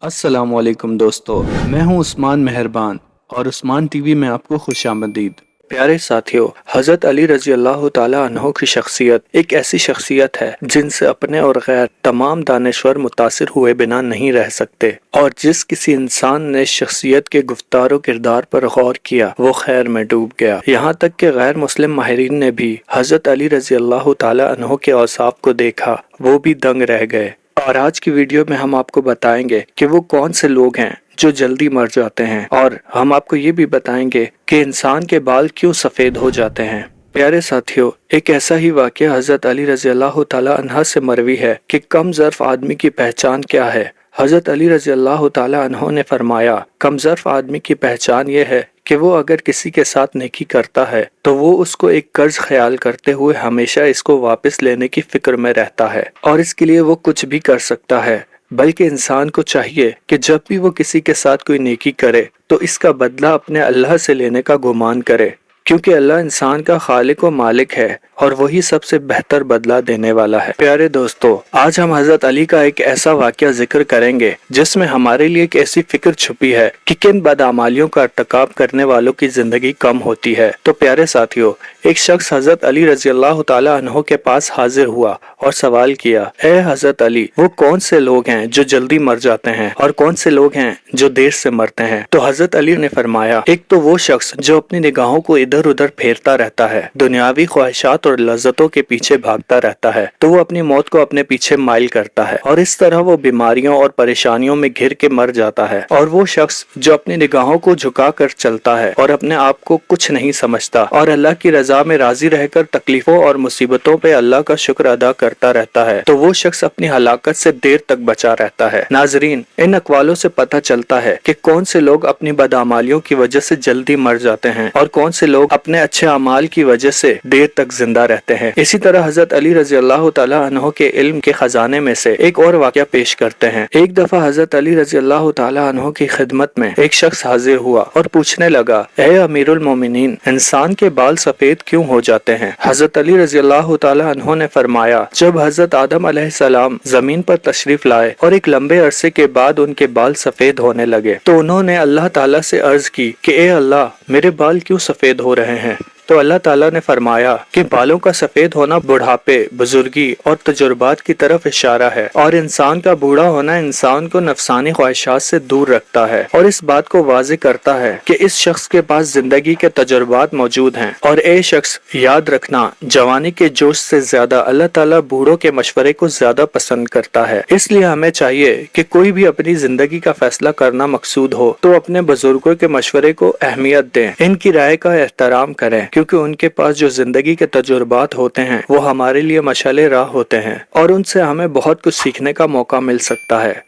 अस्सलाम वालेकुम दोस्तों, मैं हूं उस्मान मेहरबान और उस्मान टीवी में आपको खुशामदीद। प्यारे साथियों, हज़रत अली रजी अल्लाह ताला अन्हो की शख्सियत एक ऐसी शख्सियत है जिनसे अपने और गैर तमाम दानिश्वर मुतासिर हुए बिना नहीं रह सकते, और जिस किसी इंसान ने इस शख्सियत के गुफ्तार किरदार पर गौर किया वो खैर में डूब गया। यहाँ तक कि गैर मुस्लिम माहिरीन ने भी हज़रत अली रजी अल्लाह ताला अन्हो के औसाफ को देखा, वो भी दंग रह गए। और आज की वीडियो में हम आपको बताएंगे कि वो कौन से लोग हैं जो जल्दी मर जाते हैं, और हम आपको ये भी बताएंगे कि इंसान के बाल क्यों सफ़ेद हो जाते हैं। प्यारे साथियों, एक ऐसा ही वाक़या हज़रत अली रज़ी अल्लाह ताला अन्हा से मरवी है कि कम ज़र्फ़ आदमी की पहचान क्या है। हज़रत अली रज़ी अल्लाह ताला अन्हो ने फरमाया, कम ज़र्फ़ आदमी की पहचान ये है कि वो अगर किसी के साथ नेकी करता है तो वो उसको एक कर्ज ख्याल करते हुए हमेशा इसको वापस लेने की फिक्र में रहता है, और इसके लिए वो कुछ भी कर सकता है। बल्कि इंसान को चाहिए कि जब भी वो किसी के साथ कोई नेकी करे तो इसका बदला अपने अल्लाह से लेने का गुमान करे, क्योंकि अल्लाह इंसान का खालिक व मालिक है और वही सबसे बेहतर बदला देने वाला है। प्यारे दोस्तों, आज हम हजरत अली का एक ऐसा वाक़या जिक्र करेंगे जिसमें हमारे लिए एक ऐसी फिक्र छुपी है कि किन बदआमालियों का अर्तकाब करने वालों की जिंदगी कम होती है। तो प्यारे साथियों, एक शख्स हजरत अली रजी अल्लाह ताला अन्हो के पास हाजिर हुआ और सवाल किया, ए हजरत अली, वो कौन से लोग हैं जो जल्दी मर जाते हैं और कौन से लोग हैं जो देर से मरते हैं? तो हजरत अली ने फरमाया, एक तो वो शख्स जो अपनी निगाहों को इधर उधर फेरता रहता है, दुनियावी ख्वाहिशात और लज्जतों के पीछे भागता रहता है, तो वो अपनी मौत को अपने पीछे माइल करता है और इस तरह वो बीमारियों और परेशानियों में घिर के मर जाता है। और वो शख्स जो अपनी निगाहों को झुका कर चलता है और अपने आप को कुछ नहीं समझता और अल्लाह की रजा में राजी रहकर तकलीफों और मुसीबतों पे अल्लाह का शुक्र अदा करता रहता है, तो वो शख्स अपनी हलाकत से देर तक बचा रहता है। नाजरीन, इन अकवालों से पता चलता है कि कौन से लोग अपनी बदआमालियों की वजह से जल्दी मर जाते हैं और कौन से लोग अपने अच्छे अमाल की वजह से देर तक जिंदा रहते हैं। इसी तरह हजरत अली रजी अल्लाह ताला अन्हो के इल्म के खजाने में से एक और वाक़या पेश करते हैं। एक दफा हजरत अली रजी अल्लाह ताला अन्हो की खिदमत में एक शख्स हाजिर हुआ और पूछने लगा, ए अमीरुल मोमिनीन, इंसान के बाल सफेद क्यों हो जाते हैं? हजरत अली रजी अल्लाह ताला अन्हो ने फरमाया, जब हजरत आदम अलैहिस्सलाम जमीन पर तशरीफ लाए और एक लंबे अरसे के बाद उनके बाल सफेद होने लगे तो उन्होंने अल्लाह ताला से अर्ज की कि ए अल्लाह, मेरे बाल क्यों सफेद हो रहे हैं? तो अल्लाह ताला ने फरमाया कि बालों का सफेद होना बुढ़ापे, बुजुर्गी और तजुर्बात की तरफ इशारा है, और इंसान का बूढ़ा होना इंसान को नफसानी ख्वाहिशात से दूर रखता है और इस बात को वाज़ेह करता है कि इस शख्स के पास जिंदगी के तजुर्बात मौजूद हैं। और ए शख्स, याद रखना, जवानी के जोश से ज्यादा अल्लाह ताला बूढ़ों के मशवरे को ज्यादा पसंद करता है। इसलिए हमें चाहिए कि कोई भी अपनी जिंदगी का फैसला करना मकसूद हो तो अपने बुजुर्गों के मशवरे को अहमियत दें, इनकी राय का एहतराम करें, क्योंकि उनके पास जो जिंदगी के तजुर्बात होते हैं वो हमारे लिए मशाले राह होते हैं और उनसे हमें बहुत कुछ सीखने का मौका मिल सकता है।